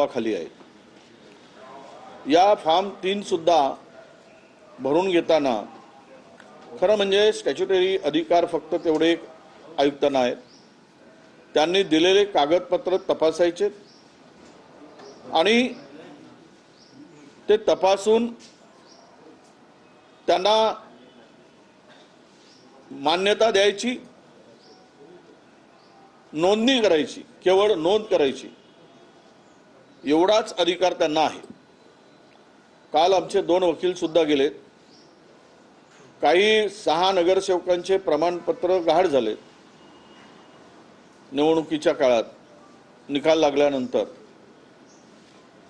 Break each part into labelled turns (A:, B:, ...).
A: खाली आहे। या फॉर्म 3 सुद्धा भरून घेताना खरं म्हणजे स्टॅच्युटरी अधिकार फक्त तेवढे आयुक्तांना आहेत। त्यांनी दिलेले कागदपत्र तपासायचे आणि ते तपासून त्यांना मान्यता द्यायची, नोंदणी करायची, केवळ नोंद करायची, एवढाच अधिकार त्यांना आहे। काल आमचे 2 वकील सुद्धा गेले। काही 6 नगरसेवकांचे प्रमाणपत्र गहाळ झाले निवडणुकीच्या काळात निकाल लागल्यानंतर।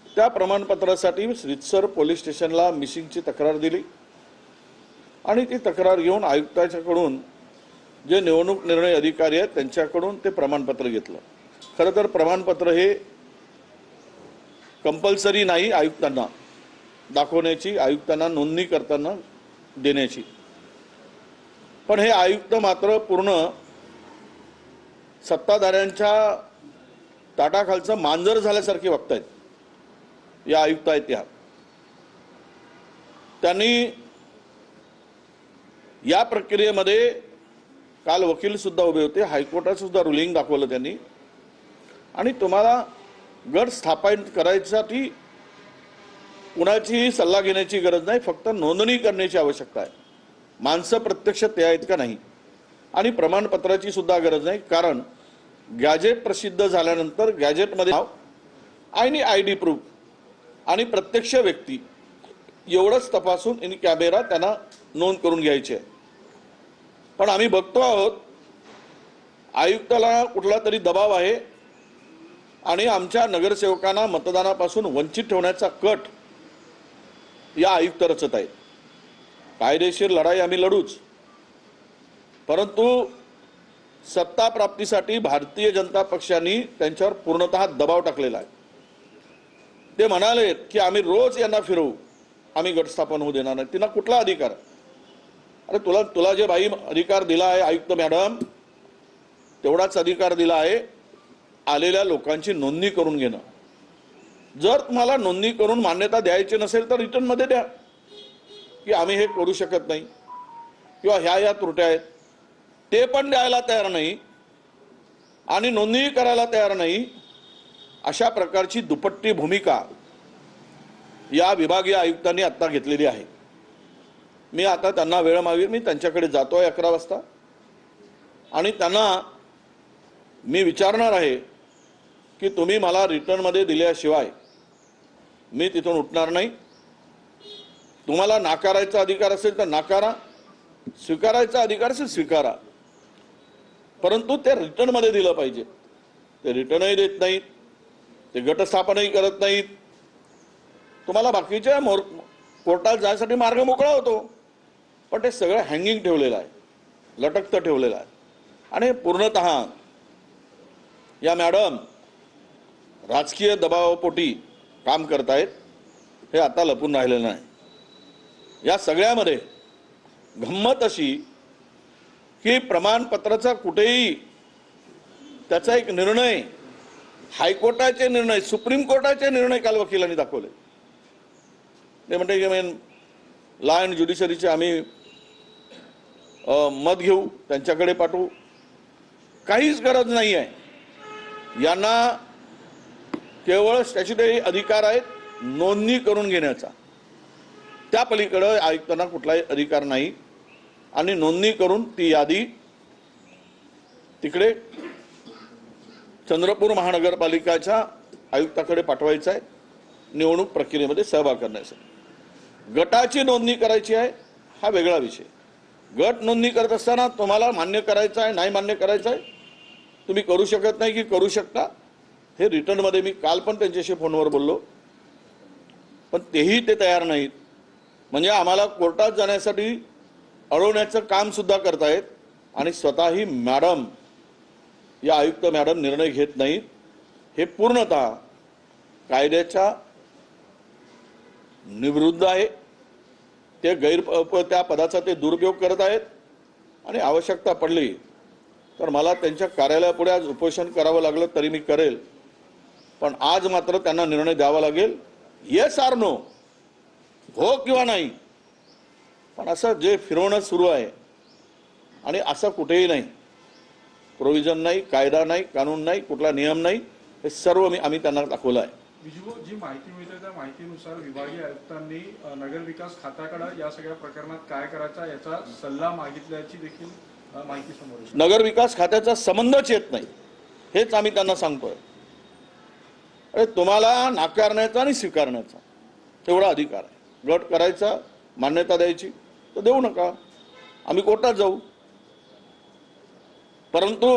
A: त्या प्रमाणपत्रासाठी रितसर पोलीस स्टेशनला मिसिंगची तक्रार दिली आणि ती तक्रार घेऊन आयुक्तांच्याकडून जे निवडणूक निर्णय अधिकारी आहेत त्यांच्याकडून ते प्रमाणपत्र घेतलं। खरं तर प्रमाणपत्र हे कंपल्सरी नाही आयुक्तांना दाखवण्याची, आयुक्तांना नोंदणी करताना देण्याची, पण हे आयुक्त मात्र पूर्ण सत्ताधाऱ्यांच्या ताटाखालचं मांजर झाल्यासारखे वागतायत। या आयुक्त आहेत त्यांनी या प्रक्रियेमध्ये काल वकील सुद्धा उभे होते, हायकोर्टाचं सुद्धा रुलिंग दाखवलं त्यांनी। आणि तुम्हाला गट स्थापित करायसाठी कुणाची सल्ला घेण्याची गरज नाही, फक्त नोंदणी करण्याची आवश्यकता आहे। माणसं प्रत्यक्ष ते आहेत का नाही, आणि प्रमाणपत्राची सुद्धा गरज नाही, कारण गॅजेट प्रसिद्ध झाल्यानंतर गॅजेटमध्ये नाव आणि आयडी प्रूफ आणि प्रत्यक्ष व्यक्ती एवढंच तपासून इन कॅमेरा त्यांना नोंद करून घ्यायची आहे। पण आम्ही बघतो आहोत आयुक्ताला कुठला तरी दबाव आहे आणि आमच्या नगरसेवकांना मतदानापासून वंचित ठेवण्याचा कट या आयुक्त रचत आहेत। कायदेशीर लढाई आम्ही लढूच, परंतु सत्ता प्राप्तीसाठी भारतीय जनता पक्षाने त्यांच्यावर पूर्णतः दबाव टाकलेला आहे। ते म्हणाले की आम्ही रोज यांना फिरवू, आम्ही गट स्थापन होऊ देणार नाही। तिला कुठला अधिकार? अरे तुला जे बाई अधिकार दिला आहे आयुक्त मॅडम, तेवढाच अधिकार दिला आहे आलेल्या लोकांची नोंदणी करून घेणं। जर तुम्हाला नोंदणी करून मान्यता द्यायची नसेल तर रिटर्न मध्ये द्या की आम्ही हे करू शकत नाही किंवा ह्या त्रुट्या आहेत, ते पण द्यायला तयार नाही आणि नोंदणी करायला तयार नाही। अशा प्रकारची दुपट्टी भूमिका या विभागीय आयुक्तांनी आता घेतलेली आहे। मी आता त्यांना वेळ मागेल, मी त्यांच्याकडे जातोय 11 वाजता आणि त्यांना मी विचारणार आहे की तुम्ही मला रिटर्न मध्ये दिल्याशिवाय मी तिथून उठणार नाही। तुम्हाला नाकारायचा अधिकार असेल तर नाकारा, स्वीकारायचा अधिकार असेल स्वीकारा, परंतु ते रिटर्न मध्ये दिलं पाहिजे। ते रिटर्नही देत नाहीत, ते गटस्थापनही करत नाहीत। तुम्हाला बाकीच्या कोर्टात जाण्यासाठी मार्ग मोकळा होतो, पण ते सगळं हँगिंग ठेवलेलं आहे, लटकतं ठेवलेलं आहे। आणि पूर्णतः या मॅडम राजकीय दबावापोटी काम करतायत, हे आता लपून राहिलेलं नाही। या सगळ्यामध्ये गंमत अशी की प्रमाणपत्राचा कुठेही त्याचा एक निर्णय, हायकोर्टाचे निर्णय, सुप्रीम कोर्टाचे निर्णय काल वकिलांनी दाखवले। ते म्हणते की लॉ अँड ज्युडिशरीचे आम्ही मत घेऊ, त्यांच्याकडे पाठवू, काहीच गरज नाही आहे। यांना केवळ स्टॅच्युटरी अधिकार आहेत नोंदणी करून घेण्याचा, त्या पलीकडे आयुक्तांना कुठलाही अधिकार नाही। आणि नोंदणी करून ती यादी तिकडे चंद्रपूर महानगरपालिकेच्या आयुक्ताकडे पाठवायचं आहे निवडणूक प्रक्रियेमध्ये सहभाग करण्यासाठी। गटाची नोंदणी करायची आहे हा वेगळा विषय। गट नोंदणी करत असताना तुम्हाला मान्य करायचं आहे नाही मान्य करायचं आहे, तुम्ही करू शकत नाही की करू शकता, हे रिटर्न मध्ये मी काल पण त्यांच्याशी फोनवर बोललो, पण तेही ते तयार नाहीत। म्हणजे आम्हाला कोर्टात जाण्यासाठी अडवण्याचं काम सुद्धा करतायत आणि स्वतःही मॅडम, या आयुक्त मॅडम निर्णय घेत नाहीत। हे पूर्णतः कायद्याच्या विरुद्ध आहे। ते त्या पदाचा ते दुरुपयोग करत आहेत आणि आवश्यकता पडली तर मला त्यांच्या कार्यालयापुढे आज उपोषण करावं लागलं तरी मी करेल, पण आज मात्र त्यांना निर्णय द्यावा लागेल, येस आर नो, हो किंवा नाही. पण असं जे फिरवणं सुरू आहे आणि असं कुठेही नाही, प्रोव्हिजन नाही, कायदा नाही, कानून नाही, कुठला नियम नाही, हे सर्व आम्ही त्यांना दाखवलं आहे.
B: जी माहिती मिळते त्या माहितीनुसार विभागीय आयुक्तांनी नगरविकास खात्याकडे या सगळ्या प्रकरणात काय करायचा याचा सल्ला मागितल्याची देखील माहिती समोर येते.
A: नगर विकास खात्याचा संबंधच येत नाही, हेच आम्ही त्यांना सांगतोय. अरे तुम्हाला नाकारण्याचा आणि स्वीकारण्याचा तेवढा अधिकार आहे. गट करायचा, मान्यता द्यायची तर देऊ नका, आम्ही कोर्टात जाऊ. परंतु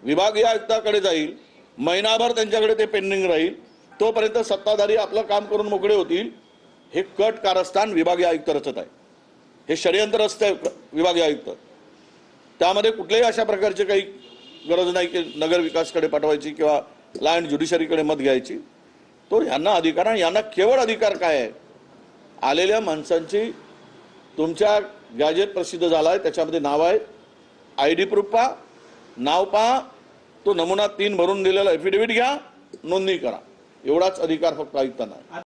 A: विभागीय आयुक्ताकडे जाईल, महिनाभर त्यांच्याकडे ते पेंडिंग राहील, तोपर्यंत सत्ताधारी आपलं काम करून मोकळे होतील. हे कट कारस्थान विभागीय आयुक्त रचत आहे, हे षडयंत्र रचत आहे विभागीय आयुक्त. त्यामध्ये कुठल्याही अशा प्रकारची काही गरज नाही की नगर विकासकडे पाठवायची किंवा लॉ अँड ज्युडिशरीकडे मत घ्यायची. तो यांना अधिकार आहे. यांना केवळ अधिकार काय आहे, आलेल्या माणसांची तुमच्या गॅजेट प्रसिद्ध झाला आहे, त्याच्यामध्ये नाव आहे, ID प्रूफ पहा, नाव पहा, तो नमुना 3 भरून दिलेला एफिडेव्हिट घ्या, नोंदणी करा. एवढाच अधिकार फक्त आयुक्तांना आहे.